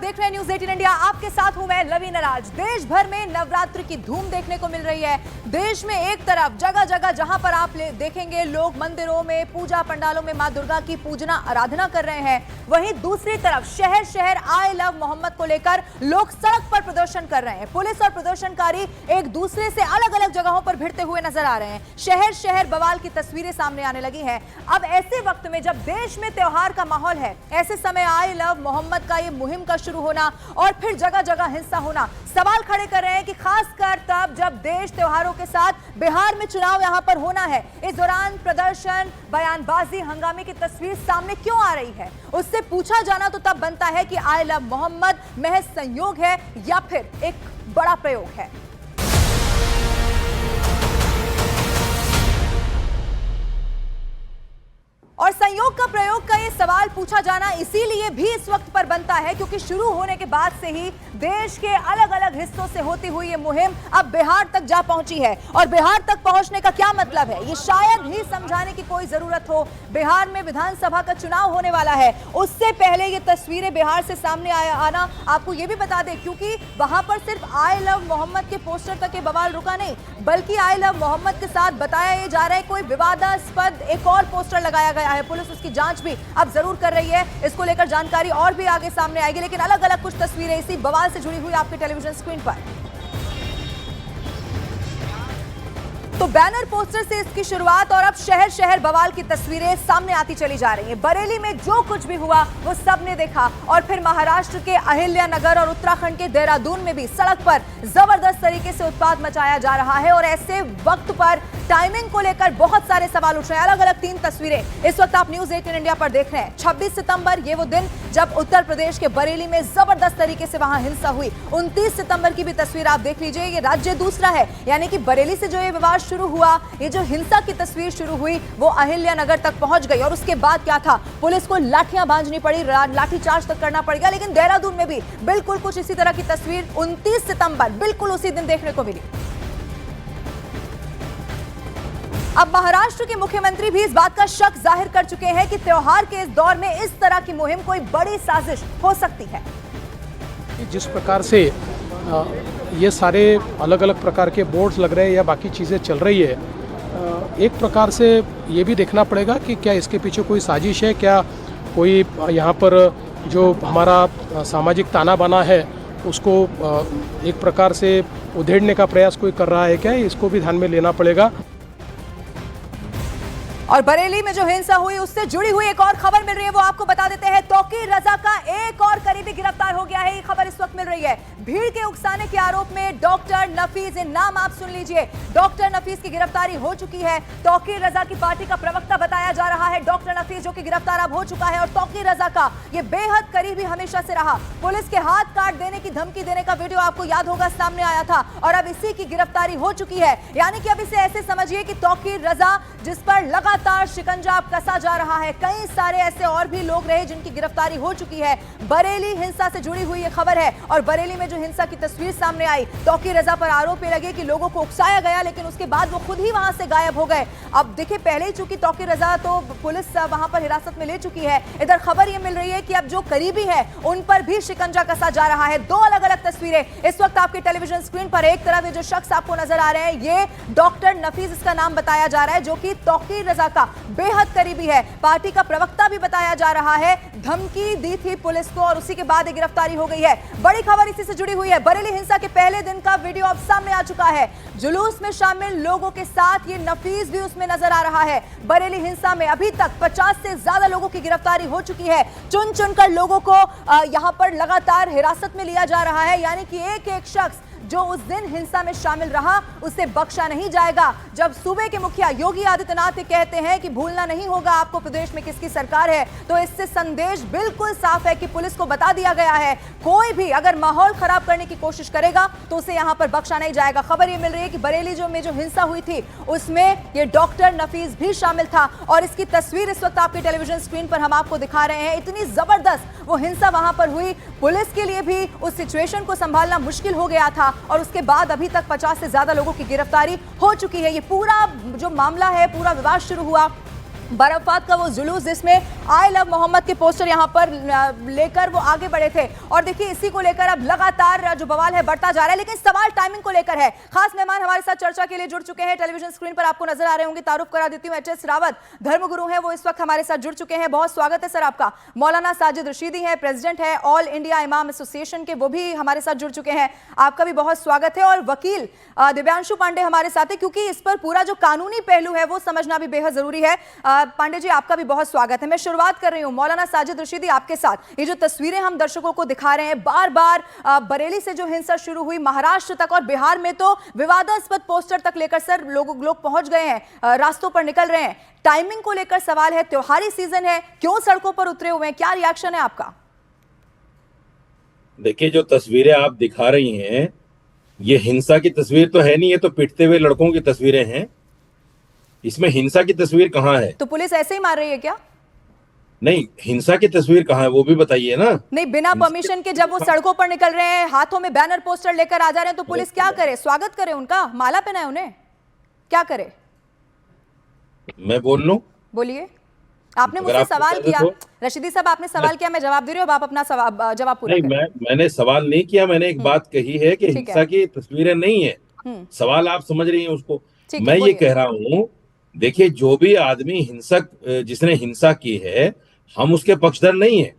देख रहे हैं न्यूज़ 18 इंडिया। आपके साथ हूं मैं लवी नराज। देश भर में नवरात्रि की धूम देखने को मिल रही है। देश में एक तरफ जगह जगह जहां पर आप देखेंगे लोग मंदिरों में, पूजा पंडालों में मां दुर्गा की पूजना आराधना कर रहे हैं, वहीं दूसरी तरफ शहर शहर आई लव मोहम्मद को लेकर लोग सड़क पर प्रदर्शन कर रहे हैं। पुलिस और प्रदर्शनकारी एक दूसरे से अलग अलग जगहों पर भिड़ते हुए नजर आ रहे हैं। शहर शहर बवाल की तस्वीरें सामने आने लगी हैं। अब ऐसे वक्त में जब देश में त्योहार का माहौल है, ऐसे समय आई लव मोहम्मद का ये मुहिम का शुरू होना और फिर जगह जगह हिंसा होना सवाल खड़े कर रहे हैं कि खासकर तब जब देश त्योहारों के साथ बिहार में चुनाव यहां पर होना है, इस दौरान प्रदर्शन, बयानबाजी, हंगामे की तस्वीर सामने क्यों आ रही है। उससे पूछा जाना तो तब बनता है कि आई लव मोहम्मद महज संयोग है या फिर एक बड़ा प्रयोग है। और संयोग का प्रयोग का ये सवाल पूछा जाना इसीलिए भी इस वक्त पर बनता है क्योंकि शुरू होने के बाद से ही देश के अलग अलग हिस्सों से होती हुई ये मुहिम अब बिहार तक जा पहुंची है। और बिहार तक पहुंचने का क्या मतलब है, ये शायद ही समझाने की कोई जरूरत हो। बिहार में विधानसभा का चुनाव होने वाला है, उससे पहले ये तस्वीरें बिहार से सामने आना आपको ये भी बता दें, क्योंकि वहां पर सिर्फ आई लव मोहम्मद के पोस्टर तक ये बवाल रुका नहीं, बल्कि आई लव मोहम्मद के साथ बताया ये जा रहा है कोई विवादास्पद एक और पोस्टर लगाया गया है। पुलिस उसकी जांच भी अब जरूर कर रही है, इसको लेकर जानकारी और भी आगे सामने आएगी। लेकिन अलग अलग कुछ तस्वीरें इसी बवाल से जुड़ी हुई आपके टेलीविजन स्क्रीन पर। तो बैनर पोस्टर से इसकी शुरुआत और अब शहर शहर बवाल की तस्वीरें सामने आती चली जा रही हैं। बरेली में जो कुछ भी हुआ वो सबने देखा और फिर महाराष्ट्र के अहिल्यानगर और उत्तराखंड के देहरादून में भी सड़क पर जबरदस्त तरीके से उत्पात मचाया जा रहा है। और ऐसे वक्त पर टाइमिंग को लेकर बहुत सारे सवाल उठ रहे हैं। अलग अलग 3 तस्वीरें इस वक्त आप न्यूज़ 18 इंडिया पर देख रहे हैं। 26 सितंबर ये वो दिन जब उत्तर प्रदेश के बरेली में जबरदस्त तरीके से वहां हिंसा हुई। 29 सितंबर की भी तस्वीर आप देख लीजिए, ये राज्य दूसरा है, यानी कि बरेली से जो ये विवाद शुरू हुआ, ये जो हिंसा की तस्वीर शुरू हुई वो अहिल्यानगर तक पहुंच गई। और उसके बाद क्या था, पुलिस को लाठियां बांधनी पड़ी, लाठीचार्ज तक करना पड़ गया। लेकिन देहरादून में भी बिल्कुल कुछ इसी तरह की तस्वीर 29 सितंबर बिल्कुल उसी दिन देखने को मिली। अब महाराष्ट्र के मुख्यमंत्री भी इस बात का शक जाहिर कर चुके हैं कि त्योहार के इस दौर में इस तरह की मुहिम कोई बड़ी साजिश हो सकती है। जिस प्रकार से ये सारे अलग अलग प्रकार के बोर्ड्स लग रहे हैं या बाकी चीज़ें चल रही है, एक प्रकार से ये भी देखना पड़ेगा कि क्या इसके पीछे कोई साजिश है, क्या कोई यहाँ पर जो हमारा सामाजिक ताना बाना है उसको एक प्रकार से उधेड़ने का प्रयास कोई कर रहा है क्या, इसको भी ध्यान में लेना पड़ेगा। और बरेली में जो हिंसा हुई उससे जुड़ी हुई एक और खबर मिल रही है, वो आपको बता देते हैं। तौकीर रजा का एक और करीबी गिरफ्तार हो गया है, ये खबर इस वक्त मिल रही है। भीड़ के उकसाने के आरोप में डॉक्टर नफीज, नाम आप सुन लीजिए, डॉक्टर नफीज की गिरफ्तारी हो चुकी है। तौकीर रजा की पार्टी का प्रवक्ता बताया जा रहा है डॉक्टर नफीज, जो कि गिरफ्तार अब हो चुका है। और तौकीर रजा का ये बेहद करीबी हमेशा से रहा। पुलिस के हाथ काट देने की धमकी देने का वीडियो आपको याद होगा सामने आया था और अब इसी की गिरफ्तारी हो चुकी है। यानी कि अब इसे ऐसे समझिए कि तौकीर रजा जिस पर लगातार शिकंजा कसा जा रहा है, कई सारे ऐसे और भी लोग रहे जिनकी गिरफ्तारी हो चुकी है। बरेली हिंसा से जुड़ी हुई ये खबर है और बरेली में जो हिंसा की तस्वीर सामने आई, तौकीर रजा पर आरोप लगे कि लोगों को उकसाया गया, लेकिन उसके बाद वो खुद ही वहां से गायब हो गए। अब देखिए, पहले ही चूंकि तौकीर रजा तो पुलिस वहां पर हिरासत में ले चुकी है, इधर खबर ये मिल रही है कि अब जो करीबी है उन पर भी शिकंजा कसा जा रहा है। 2 अलग अलग तस्वीरें इस वक्त आपके टेलीविजन स्क्रीन पर। एक तरफ ये जो शख्स आपको नजर आ रहे हैं, ये डॉक्टर नफीज इसका नाम बताया जा रहा है, जो कि तौकीर रजा का बेहद करीबी है। पार्टी का प्रवक्ता भी बताया जा रहा है, धमकी दी थी पुलिस को और उसी के बाद गिरफ्तारी हो गई है। बड़ी खबर इसी से जुड़ी हुई है। बरेली हिंसा के पहले दिन का वीडियो अब सामने आ चुका है। जुलूस में शामिल लोगों के साथ ये नफीज भी उसमें नजर आ रहा है। बरेली हिंसा में अभी तक 50 से ज्यादा लोगों की गिरफ्तारी हो चुकी है। चुन चुनकर लोगों को यहां पर लगातार हिरासत में लिया जा रहा है, यानी कि एक एक शख्स जो उस दिन हिंसा में शामिल रहा उसे बख्शा नहीं जाएगा। जब सूबे के मुखिया योगी आदित्यनाथ कहते हैं कि भूलना नहीं होगा आपको प्रदेश में किसकी सरकार है, तो इससे संदेश बिल्कुल साफ है कि पुलिस को बता दिया गया है, कोई भी अगर माहौल खराब करने की कोशिश करेगा तो उसे यहां पर बख्शा नहीं जाएगा। खबर ये मिल रही है कि बरेली में जो हिंसा हुई थी उसमें ये डॉक्टर नफीज भी शामिल था और इसकी तस्वीर इस वक्त आपके टेलीविजन स्क्रीन पर हम आपको दिखा रहे हैं। इतनी जबरदस्त वो हिंसा वहां पर हुई, पुलिस के लिए भी उस सिचुएशन को संभालना मुश्किल हो गया था और उसके बाद अभी तक 50 से ज्यादा लोगों की गिरफ्तारी हो चुकी है। ये पूरा जो मामला है, पूरा विवाद शुरू हुआ बरफात का वो जुलूस जिसमें आई लव मोहम्मद के पोस्टर यहां पर लेकर वो आगे बढ़े थे। और देखिए इसी को लेकर अब लगातार जो बवाल है बढ़ता जा रहा है, लेकिन सवाल टाइमिंग को लेकर है। खास मेहमान हमारे साथ चर्चा के लिए जुड़ चुके हैं, टेलीविजन स्क्रीन पर आपको नजर आ रहे होंगे। तारुफ करा देती हूं, एचएस रावत धर्मगुरु हैं, वो इस वक्त हमारे साथ जुड़ चुके हैं। बहुत स्वागत है सर आपका। मौलाना साजिद रशीदी हैं, प्रेसिडेंट है ऑल इंडिया इमाम एसोसिएशन के, वो भी हमारे साथ जुड़ चुके हैं, आपका भी बहुत स्वागत है। और वकील दिव्यांशु पांडे हमारे साथ है, क्योंकि इस पर पूरा जो कानूनी पहलू है वो समझना भी बेहद जरूरी है। पांडे जी आपका भी बहुत स्वागत है। मैं शुरुआत कर रही हूं मौलाना साजिद रशीदी आपके साथ। ये जो तस्वीरें हम दर्शकों को दिखा रहे हैं, बार बार बरेली से जो हिंसा शुरू हुई महाराष्ट्र तक और बिहार में तो विवादास्पद पोस्टर तक लेकर सर लोग पहुंच गए हैं, रास्तों पर निकल रहे हैं। टाइमिंग को लेकर सवाल है, त्योहारी सीजन है, क्यों सड़कों पर उतरे हुए हैं, क्या रिएक्शन है आपका? देखिए जो तस्वीरें आप दिखा रही हैं ये हिंसा की तस्वीर तो है नहीं, ये तो पिटते हुए लड़कों की तस्वीरें हैं। इसमें हिंसा की तस्वीर कहाँ है? तो पुलिस ऐसे ही मार रही है क्या? नहीं, हिंसा की तस्वीर कहाँ है वो भी बताइए ना। नहीं, बिना परमिशन के जब वो सड़कों पर निकल रहे हैं, हाथों में बैनर पोस्टर लेकर आ जा रहे हैं, तो पुलिस क्या करे? स्वागत करे उनका, माला पहनाए उन्हें, क्या करे? मैं बोल लूं? बोलिए। आपने मुझसे सवाल किया रशीदी साहब, आपने सवाल किया, मैं जवाब दे रही हूँ, अब आप अपना जवाब पूरा नहीं, मैंने सवाल नहीं किया, मैंने एक बात कही है कि हिंसा की तस्वीरें नहीं है। सवाल आप समझ रही हैं उसको। मैं ये कह रहा हूँ, देखिए जो भी आदमी हिंसक, जिसने हिंसा की है, हम उसके पक्षधर नहीं है,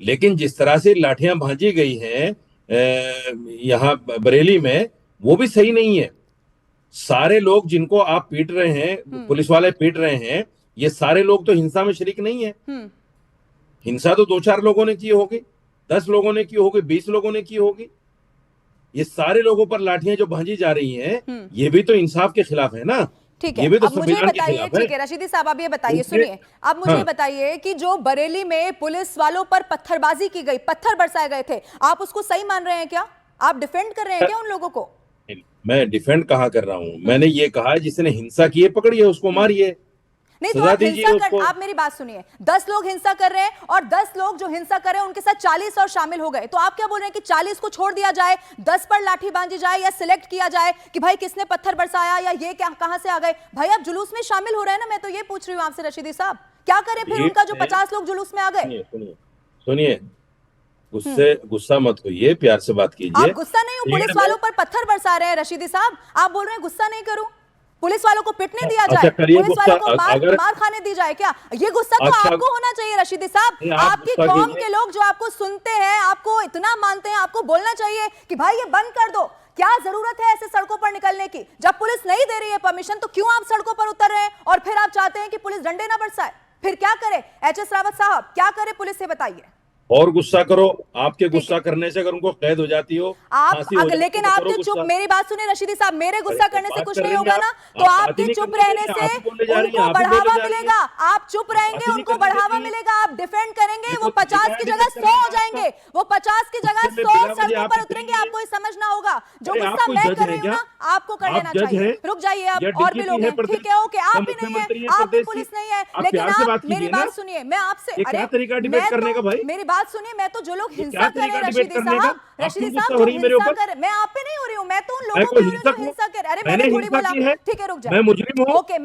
लेकिन जिस तरह से लाठियां भांजी गई हैं यहाँ बरेली में, वो भी सही नहीं है। सारे लोग जिनको आप पीट रहे हैं, पुलिस वाले पीट रहे हैं, ये सारे लोग तो हिंसा में शरीक नहीं है। हिंसा तो 2-4 लोगों ने की होगी, 10 लोगों ने की होगी, 20 लोगों ने की होगी। ये सारे लोगों पर लाठियां जो भांजी जा रही हैं, ये भी तो इंसाफ के खिलाफ है ना। ठीक है, अब मुझे बताइए, ठीक है रशीदी साहब, आप ये बताइए, सुनिए, अब मुझे बताइए कि जो बरेली में पुलिस वालों पर पत्थरबाजी की गई, पत्थर बरसाए गए थे, आप उसको सही मान रहे हैं क्या? आप डिफेंड कर रहे हैं क्या उन लोगों को? मैं डिफेंड कहाँ कर रहा हूँ, मैंने ये कहा है जिसने हिंसा की है पकड़िए उसको, मारिए। नहीं तो आप हिंसा कर, आप मेरी बात सुनिए, 10 लोग हिंसा कर रहे हैं और 10 लोग जो हिंसा कर रहे हैं उनके साथ 40 और शामिल हो गए, तो आप क्या बोल रहे हैं कि 40 को छोड़ दिया जाए, 10 पर लाठी बांधी जाए, या सिलेक्ट किया जाए कि भाई किसने पत्थर बरसाया या ये क्या कहां से आ गए? भाई आप जुलूस में शामिल हो रहे हैं ना, मैं तो ये पूछ रही हूँ आपसे रशीदी साहब, क्या करें फिर उनका जो 50 लोग जुलूस में आ गए? सुनिए, गुस्सा मत होइए, प्यार से बात कीजिए। आप गुस्सा नहीं हो, पुलिस वालों पर पत्थर बरसा रहे हैं रशीदी साहब, आप बोल रहे हैं गुस्सा नहीं करूं, पुलिस वालों को पिटने दिया जाए, पुलिस वालों को मार खाने दी जाए, क्या ये गुस्सा तो आपको होना चाहिए रशीदी साहब? आपकी कौम के लोग जो आपको सुनते हैं, आपको इतना मानते हैं, आपको बोलना चाहिए कि भाई ये बंद कर दो। क्या जरूरत है ऐसे सड़कों पर निकलने की? जब पुलिस नहीं दे रही है परमिशन, तो क्यों आप सड़कों पर उतर रहे हैं? और फिर आप चाहते हैं कि पुलिस डंडे ना बरसाए, फिर क्या करे? एचएस रावत साहब क्या करे पुलिस से बताइए। और गुस्सा करो, आपके गुस्सा करने से अगर उनको कैद हो जाती हो, आप लेकिन आपके चुप, मेरी बात सुनिए रशीदी साहब, मेरे गुस्सा करने से कुछ नहीं होगा ना, तो आपके चुप रहने से उनको बढ़ावा मिलेगा, आप चुप रहेंगे उनको बढ़ावा मिलेगा, आप डिफेंड करेंगे, वो 50 की जगह 100 हो जाएंगे, वो 50 की जगह 100 सड़कों पर उतरेंगे। आपको ये समझना होगा, जो गुस्सा मैं कर रही हूँ ना, आपको कर लेना चाहिए। रुक जाइए, आप और भी लोग हैं, ठीक है, ओके, आप भी नहीं है, आप भी पुलिस नहीं है, लेकिन आप मेरी बात सुनिए, मैं आपसे, मेरी बात सुनिए, मैं तो जो लोग हिंसा कर रहे हैं रशीदी साहब जो हिंसा कर, मैं आप पे नहीं हो रही हूँ, मैं तो उन लोगों पे हो रही हूँ जो हिंसा कर। अरे मैंने थोड़ी बोला, ठीक है रुक जाओ, मैं मुजरिम हूँ, ओके।